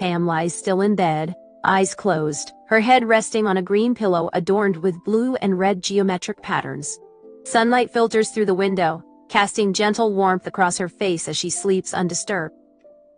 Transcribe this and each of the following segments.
Pam lies still in bed, eyes closed, her head resting on a green pillow adorned with blue and red geometric patterns. Sunlight filters through the window, casting gentle warmth across her face as she sleeps undisturbed.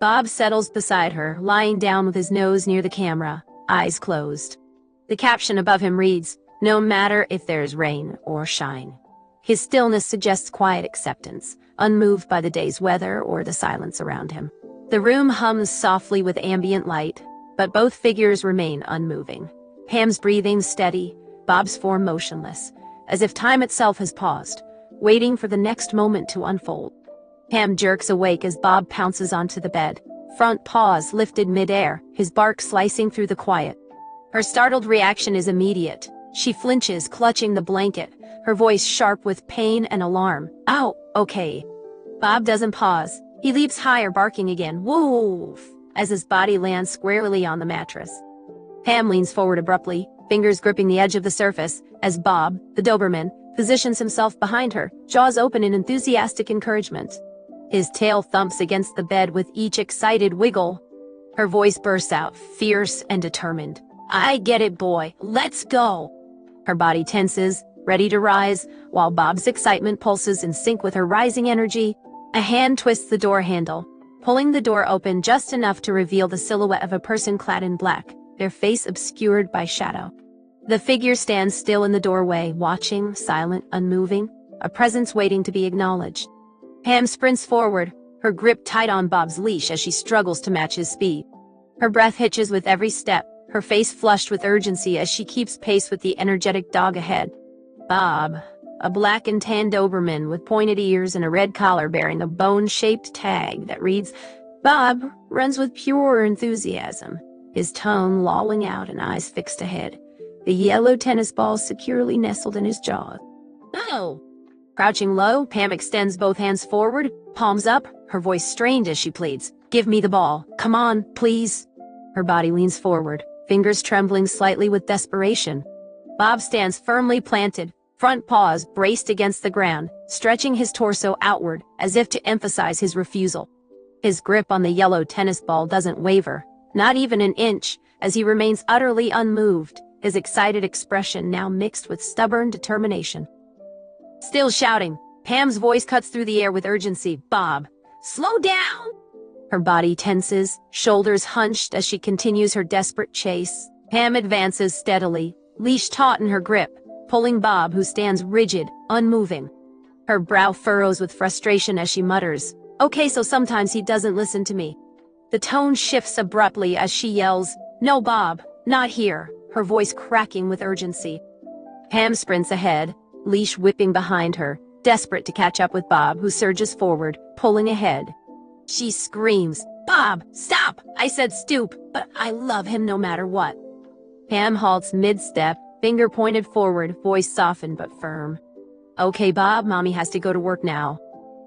Bob settles beside her, lying down with his nose near the camera, eyes closed. The caption above him reads, "No matter if there's rain or shine." His stillness suggests quiet acceptance, unmoved by the day's weather or the silence around him. The room hums softly with ambient light, but both figures remain unmoving. Pam's breathing steady, Bob's form motionless, as if time itself has paused, waiting for the next moment to unfold. Pam jerks awake as Bob pounces onto the bed, front paws lifted midair, his bark slicing through the quiet. Her startled reaction is immediate. She flinches, clutching the blanket, her voice sharp with pain and alarm. "Ow, okay." Bob doesn't pause. He leaps higher, barking again, "Woof," as his body lands squarely on the mattress. Pam leans forward abruptly, fingers gripping the edge of the surface, as Bob, the Doberman, positions himself behind her, jaws open in enthusiastic encouragement. His tail thumps against the bed with each excited wiggle. Her voice bursts out, fierce and determined. "I get it, boy. Let's go." Her body tenses, ready to rise, while Bob's excitement pulses in sync with her rising energy. A hand twists the door handle, pulling the door open just enough to reveal the silhouette of a person clad in black, their face obscured by shadow. The figure stands still in the doorway, watching, silent, unmoving, a presence waiting to be acknowledged. Pam sprints forward, her grip tight on Bob's leash as she struggles to match his speed. Her breath hitches with every step, her face flushed with urgency as she keeps pace with the energetic dog ahead. Bob, a black and tan Doberman with pointed ears and a red collar bearing a bone-shaped tag that reads, "Bob," runs with pure enthusiasm, his tongue lolling out and eyes fixed ahead, the yellow tennis ball securely nestled in his jaws. "Oh!" Crouching low, Pam extends both hands forward, palms up, her voice strained as she pleads, "Give me the ball. Come on, please." Her body leans forward, fingers trembling slightly with desperation. Bob stands firmly planted, front paws braced against the ground, stretching his torso outward as if to emphasize his refusal. His grip on the yellow tennis ball doesn't waver, not even an inch, as he remains utterly unmoved, his excited expression now mixed with stubborn determination. Still shouting, Pam's voice cuts through the air with urgency. "Bob, slow down!" Her body tenses, shoulders hunched as she continues her desperate chase. Pam advances steadily, leash taut in her grip, pulling Bob, who stands rigid, unmoving. Her brow furrows with frustration as she mutters, "Okay, so sometimes he doesn't listen to me." The tone shifts abruptly as she yells, "No, Bob, not here," her voice cracking with urgency. Pam sprints ahead, leash whipping behind her, desperate to catch up with Bob, who surges forward, pulling ahead. She screams, "Bob, stop! I said stoop, but I love him no matter what." Pam halts mid-step, finger pointed forward, voice softened but firm. "Okay, Bob, Mommy has to go to work now."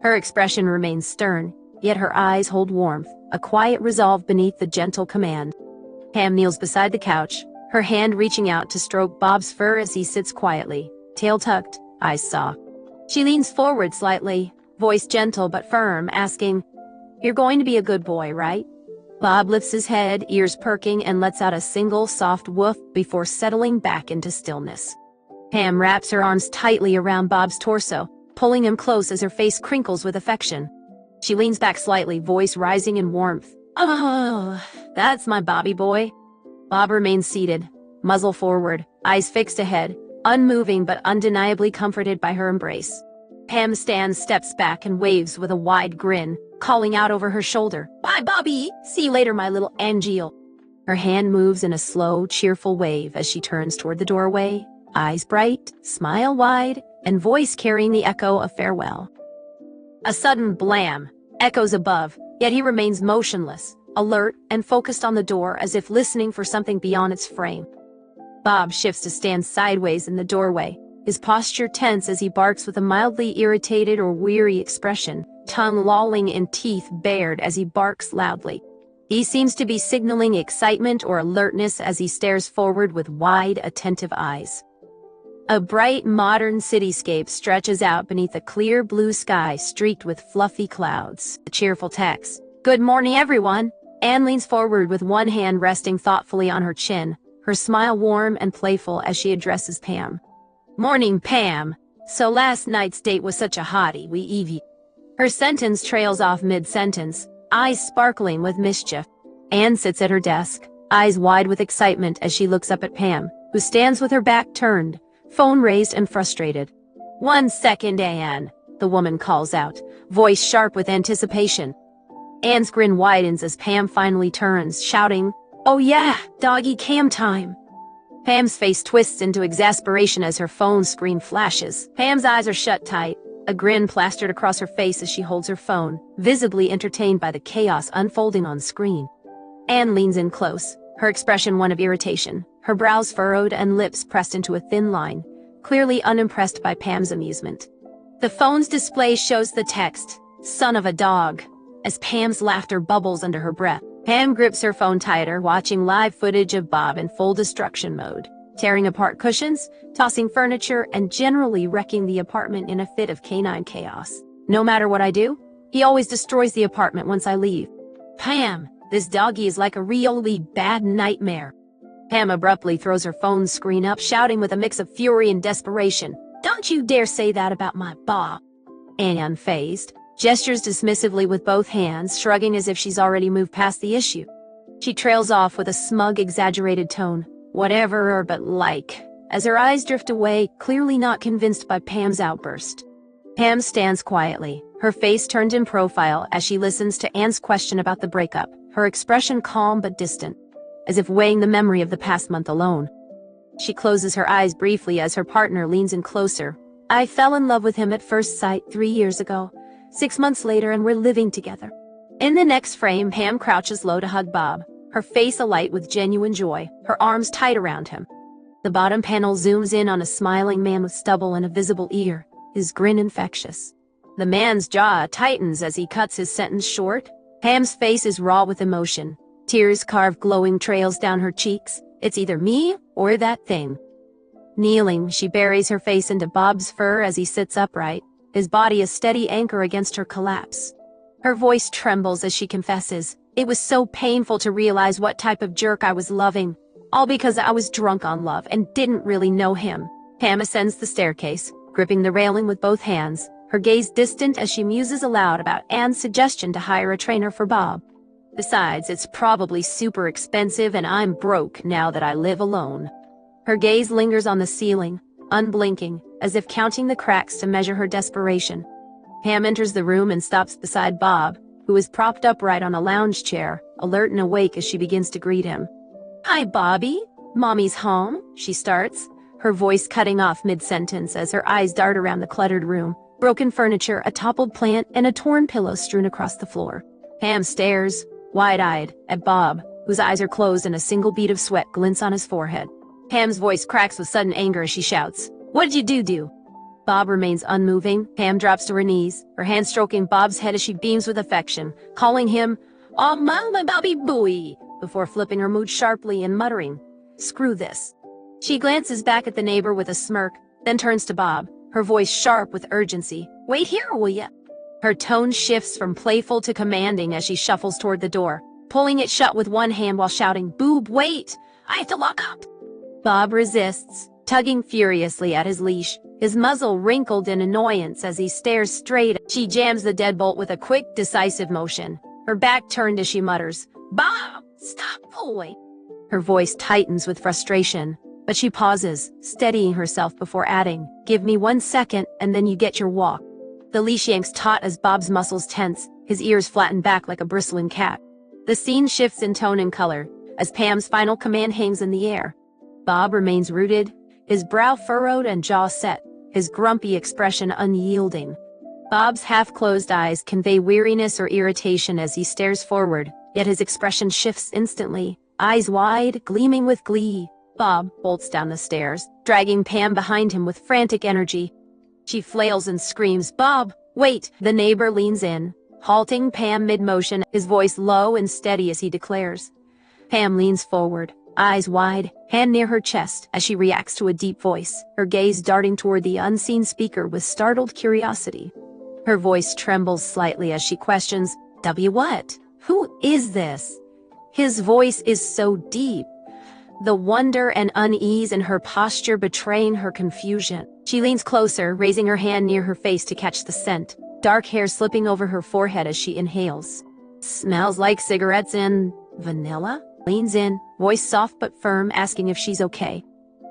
Her expression remains stern, yet her eyes hold warmth, a quiet resolve beneath the gentle command. Pam kneels beside the couch, her hand reaching out to stroke Bob's fur as he sits quietly, tail tucked, eyes soft. She leans forward slightly, voice gentle but firm, asking, "You're going to be a good boy, right?" Bob lifts his head, ears perking, and lets out a single soft woof before settling back into stillness. Pam wraps her arms tightly around Bob's torso, pulling him close as her face crinkles with affection. She leans back slightly, voice rising in warmth. "Oh, that's my Bobby boy." Bob remains seated, muzzle forward, eyes fixed ahead, unmoving but undeniably comforted by her embrace. Pam stands, steps back, and waves with a wide grin, calling out over her shoulder, "Bye, Bobby! See you later, my little angel." Her hand moves in a slow, cheerful wave as she turns toward the doorway, eyes bright, smile wide, and voice carrying the echo of farewell. A sudden blam echoes above, yet he remains motionless, alert and focused on the door as if listening for something beyond its frame. Bob shifts to stand sideways in the doorway, his posture tense as he barks with a mildly irritated or weary expression, tongue lolling and teeth bared as he barks loudly. He seems to be signaling excitement or alertness as he stares forward with wide, attentive eyes. A bright, modern cityscape stretches out beneath a clear blue sky streaked with fluffy clouds. A cheerful text, "Good morning, everyone," Anne leans forward with one hand resting thoughtfully on her chin, her smile warm and playful as she addresses Pam. "Morning, Pam. So last night's date was such a hottie, we Evie." Her sentence trails off mid-sentence, eyes sparkling with mischief. Anne sits at her desk, eyes wide with excitement as she looks up at Pam, who stands with her back turned, phone raised and frustrated. "1 second, Anne," the woman calls out, voice sharp with anticipation. Anne's grin widens as Pam finally turns, shouting, "Oh yeah, doggy cam time." Pam's face twists into exasperation as her phone screen flashes. Pam's eyes are shut tight, a grin plastered across her face as she holds her phone, visibly entertained by the chaos unfolding on screen. Anne leans in close, her expression one of irritation, her brows furrowed and lips pressed into a thin line, clearly unimpressed by Pam's amusement. The phone's display shows the text, "Son of a dog," as Pam's laughter bubbles under her breath. Pam grips her phone tighter, watching live footage of Bob in full destruction mode, tearing apart cushions, tossing furniture, and generally wrecking the apartment in a fit of canine chaos. "No matter what I do, he always destroys the apartment once I leave. Pam, this doggy is like a really bad nightmare." Pam abruptly throws her phone screen up, shouting with a mix of fury and desperation, "Don't you dare say that about my Bob." Anne, unfazed, gestures dismissively with both hands, shrugging as if she's already moved past the issue. She trails off with a smug, exaggerated tone, "Whatever, but like," as her eyes drift away, clearly not convinced by Pam's outburst. Pam stands quietly, her face turned in profile as she listens to Anne's question about the breakup, her expression calm but distant, as if weighing the memory of the past month alone. She closes her eyes briefly as her partner leans in closer. "I fell in love with him at first sight 3 years ago. 6 months later and we're living together." In the next frame, Pam crouches low to hug Bob, her face alight with genuine joy, her arms tight around him. The bottom panel zooms in on a smiling man with stubble and a visible ear, his grin infectious. The man's jaw tightens as he cuts his sentence short. Pam's face is raw with emotion. Tears carve glowing trails down her cheeks. It's either me or that thing. Kneeling, she buries her face into Bob's fur as he sits upright, his body a steady anchor against her collapse. Her voice trembles as she confesses, "It was so painful to realize what type of jerk I was loving, all because I was drunk on love and didn't really know him." Pam ascends the staircase, gripping the railing with both hands, her gaze distant as she muses aloud about Anne's suggestion to hire a trainer for Bob. "Besides, it's probably super expensive and I'm broke now that I live alone." Her gaze lingers on the ceiling, unblinking, as if counting the cracks to measure her desperation. Pam enters the room and stops beside Bob, who is propped upright on a lounge chair, alert and awake as she begins to greet him. "Hi, Bobby. Mommy's home," she starts, her voice cutting off mid-sentence as her eyes dart around the cluttered room, broken furniture, a toppled plant, and a torn pillow strewn across the floor. Pam stares, wide-eyed, at Bob, whose eyes are closed and a single bead of sweat glints on his forehead. Pam's voice cracks with sudden anger as she shouts, "What did you do?" Bob remains unmoving. Pam drops to her knees, her hand stroking Bob's head as she beams with affection, calling him, "Oh, mama, Bobby Booey," before flipping her mood sharply and muttering, "Screw this." She glances back at the neighbor with a smirk, then turns to Bob, her voice sharp with urgency. "Wait here, will ya?" Her tone shifts from playful to commanding as she shuffles toward the door, pulling it shut with one hand while shouting, "Boob, wait! I have to lock up!" Bob resists, tugging furiously at his leash, his muzzle wrinkled in annoyance as he stares straight. She jams the deadbolt with a quick, decisive motion, her back turned as she mutters, "Bob, stop pulling!" Her voice tightens with frustration, but she pauses, steadying herself before adding, "Give me 1 second, and then you get your walk." The leash yanks taut as Bob's muscles tense, his ears flatten back like a bristling cat. The scene shifts in tone and color, as Pam's final command hangs in the air. Bob remains rooted, his brow furrowed and jaw set, his grumpy expression unyielding. Bob's half-closed eyes convey weariness or irritation as he stares forward, yet his expression shifts instantly, eyes wide, gleaming with glee. Bob bolts down the stairs, dragging Pam behind him with frantic energy. She flails and screams, "Bob, wait!" The neighbor leans in, halting Pam mid-motion, his voice low and steady as he declares. Pam leans forward, eyes wide, hand near her chest, as she reacts to a deep voice, her gaze darting toward the unseen speaker with startled curiosity. Her voice trembles slightly as she questions, "W what? Who is this?" His voice is so deep, the wonder and unease in her posture betraying her confusion. She leans closer, raising her hand near her face to catch the scent, dark hair slipping over her forehead as she inhales. Smells like cigarettes and vanilla? Leans in, voice soft but firm, asking if she's okay.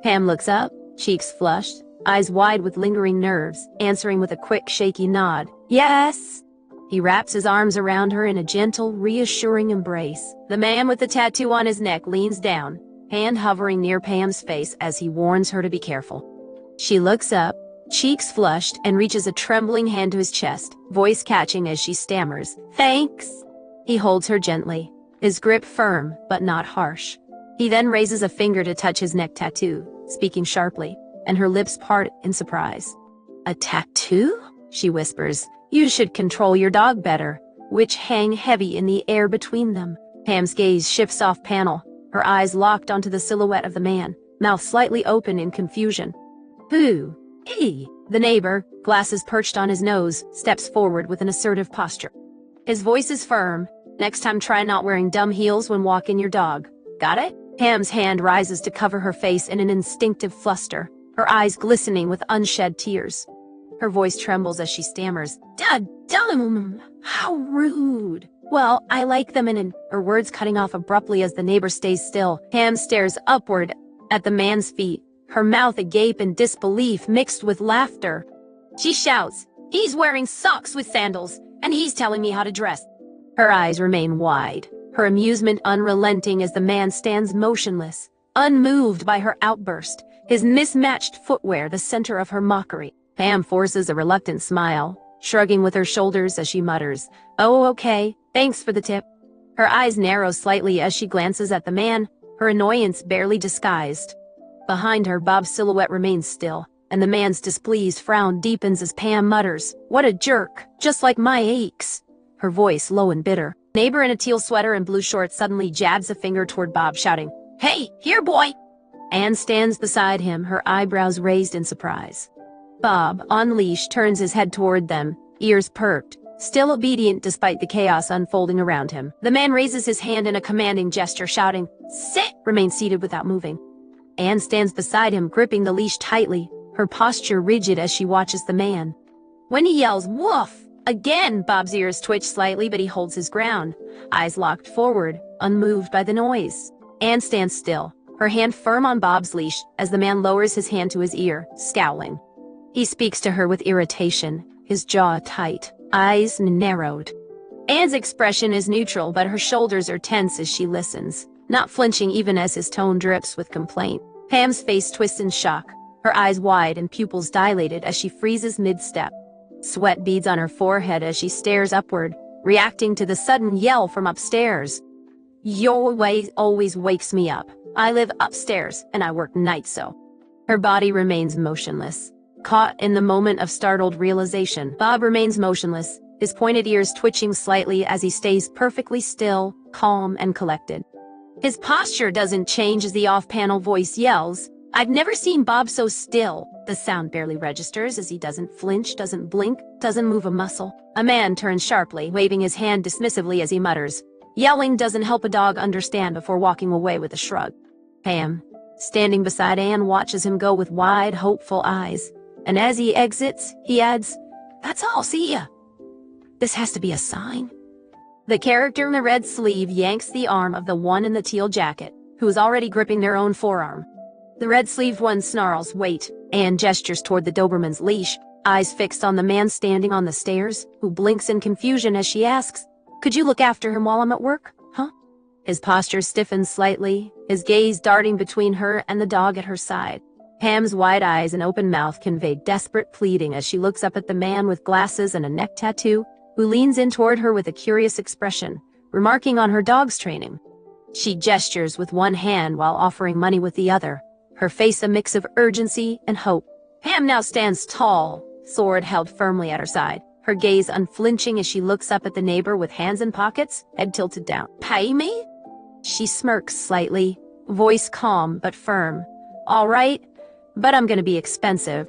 Pam looks up, cheeks flushed, eyes wide with lingering nerves, answering with a quick, shaky nod. Yes. He wraps his arms around her in a gentle, reassuring embrace. The man with the tattoo on his neck leans down, hand hovering near Pam's face as he warns her to be careful. She looks up, cheeks flushed, and reaches a trembling hand to his chest, voice catching as she stammers, "Thanks." He holds her gently, his grip firm but not harsh. He then raises a finger to touch his neck tattoo, speaking sharply, and her lips part in surprise. "A tattoo?" she whispers. "You should control your dog better," which hang heavy in the air between them. Pam's gaze shifts off panel, her eyes locked onto the silhouette of the man, mouth slightly open in confusion. "Who?" "He." The neighbor, glasses perched on his nose, steps forward with an assertive posture. His voice is firm. "Next time try not wearing dumb heels when walking your dog. Got it?" Pam's hand rises to cover her face in an instinctive fluster, her eyes glistening with unshed tears. Her voice trembles as she stammers, "Dad, how rude." "Well, I like them," and her words cutting off abruptly as the neighbor stays still. Pam stares upward at the man's feet, her mouth agape in disbelief mixed with laughter. She shouts, "He's wearing socks with sandals, and he's telling me how to dress." Her eyes remain wide, her amusement unrelenting as the man stands motionless, unmoved by her outburst, his mismatched footwear the center of her mockery. Pam forces a reluctant smile, shrugging with her shoulders as she mutters, "Oh, okay, thanks for the tip." Her eyes narrow slightly as she glances at the man, her annoyance barely disguised. Behind her, Bob's silhouette remains still, and the man's displeased frown deepens as Pam mutters, "What a jerk, just like my ex." Her voice low and bitter. Neighbor in a teal sweater and blue shorts suddenly jabs a finger toward Bob, shouting, "Hey, here, boy!" Anne stands beside him, her eyebrows raised in surprise. Bob, on leash, turns his head toward them, ears perked, still obedient despite the chaos unfolding around him. The man raises his hand in a commanding gesture, shouting, "Sit!" Remains seated without moving. Anne stands beside him, gripping the leash tightly, her posture rigid as she watches the man. When he yells, "Woof!" again, Bob's ears twitch slightly, but he holds his ground, eyes locked forward, unmoved by the noise. Anne stands still, her hand firm on Bob's leash, as the man lowers his hand to his ear, scowling. He speaks to her with irritation, his jaw tight, eyes narrowed. Anne's expression is neutral, but her shoulders are tense as she listens, not flinching even as his tone drips with complaint. Pam's face twists in shock, her eyes wide and pupils dilated as she freezes mid-step. Sweat beads on her forehead as she stares upward, reacting to the sudden yell from upstairs. "Your way always wakes me up. I live upstairs, and I work nights, so." Her body remains motionless, caught in the moment of startled realization. Bob remains motionless, his pointed ears twitching slightly as he stays perfectly still, calm, and collected. His posture doesn't change as the off-panel voice yells, "I've never seen Bob so still." The sound barely registers as he doesn't flinch, doesn't blink, doesn't move a muscle. A man turns sharply, waving his hand dismissively as he mutters, "Yelling doesn't help a dog understand," before walking away with a shrug. Pam, standing beside Anne, watches him go with wide, hopeful eyes. And as he exits, he adds, "That's all, see ya." This has to be a sign. The character in the red sleeve yanks the arm of the one in the teal jacket, who is already gripping their own forearm. The red-sleeved one snarls, "Wait," and gestures toward the Doberman's leash, eyes fixed on the man standing on the stairs, who blinks in confusion as she asks, "Could you look after him while I'm at work, huh?" His posture stiffens slightly, his gaze darting between her and the dog at her side. Pam's wide eyes and open mouth convey desperate pleading as she looks up at the man with glasses and a neck tattoo, who leans in toward her with a curious expression, remarking on her dog's training. She gestures with one hand while offering money with the other, her face a mix of urgency and hope. Pam now stands tall, sword held firmly at her side, her gaze unflinching as she looks up at the neighbor with hands in pockets, head tilted down. "Pay me?" She smirks slightly, voice calm but firm. "All right, but I'm gonna be expensive."